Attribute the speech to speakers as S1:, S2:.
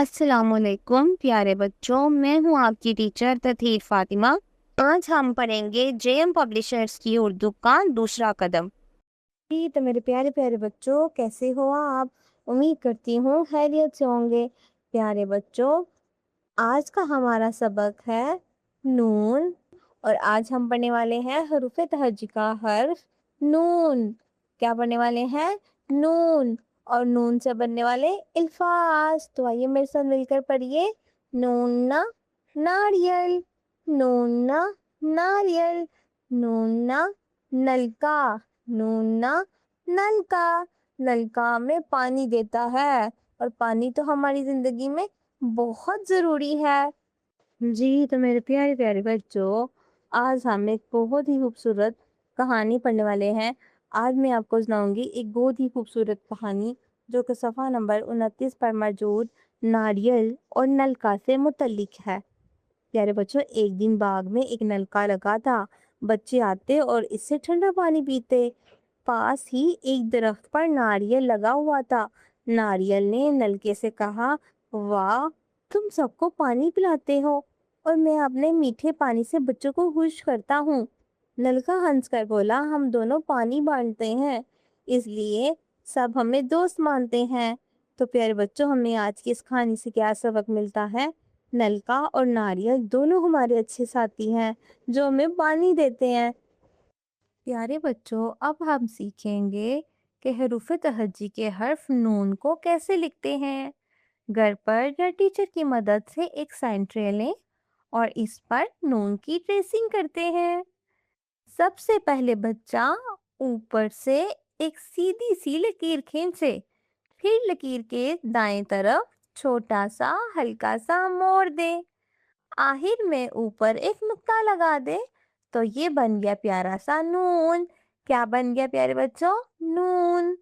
S1: अस्सलाम वालेकुम प्यारे बच्चों, मैं हूँ आपकी टीचर तथीर फातिमा। आज हम पढ़ेंगे जेएम पब्लिशर्स की उर्दू का दूसरा कदम।
S2: जी तो मेरे प्यारे प्यारे बच्चों, कैसे हो आप? उम्मीद करती हूँ खैरियत से होंगे। प्यारे बच्चों, आज का हमारा सबक है नून। और आज हम पढ़ने वाले हैं हरूफ तहज्जी का हर्फ नून। क्या पढ़ने वाले हैं? नून। और नून से बनने वाले अल्फाज। तो आइए मेरे साथ मिलकर पढ़िए। नूना नारियल, नूना नारियल, नूना नलका, नूना नलका। नलका में पानी देता है, और पानी तो हमारी जिंदगी में बहुत ज़रूरी है। जी तो मेरे प्यारे प्यारे बच्चों, आज हम एक बहुत ही खूबसूरत कहानी पढ़ने वाले हैं। आज मैं आपको सुनाऊंगी एक बहुत ही खूबसूरत कहानी, जो कि सफ़ा नंबर 29 पर मौजूद नारियल और नलका से मुतल्लिक है। प्यारे बच्चों, एक दिन बाग में एक नलका लगा था। बच्चे आते और इससे ठंडा पानी पीते। पास ही एक दरख्त पर नारियल लगा हुआ था। नारियल ने नलके से कहा, वाह, तुम सबको पानी पिलाते हो और मैं अपने मीठे पानी से बच्चों को खुश करता हूँ। नलका हंसकर बोला, हम दोनों पानी बांटते हैं, इसलिए सब हमें दोस्त मानते हैं। तो प्यारे बच्चों, हमें आज की इस कहानी से क्या सबक मिलता है? नलका और नारियल दोनों हमारे अच्छे साथी हैं, जो हमें पानी देते हैं। प्यारे बच्चों, अब हम सीखेंगे कि हरूफ तहज्जी के हर्फ नून को कैसे लिखते हैं। घर पर या टीचर की मदद से एक साइन ट्रे लें और इस पर नून की ट्रेसिंग करते हैं। सबसे पहले बच्चा ऊपर से एक सीधी सी लकीर खींचे, फिर लकीर के दाएं तरफ छोटा सा हल्का सा मोड़ दे, आखिर में ऊपर एक नुक्ता लगा दे। तो ये बन गया प्यारा सा नून। क्या बन गया प्यारे बच्चों? नून।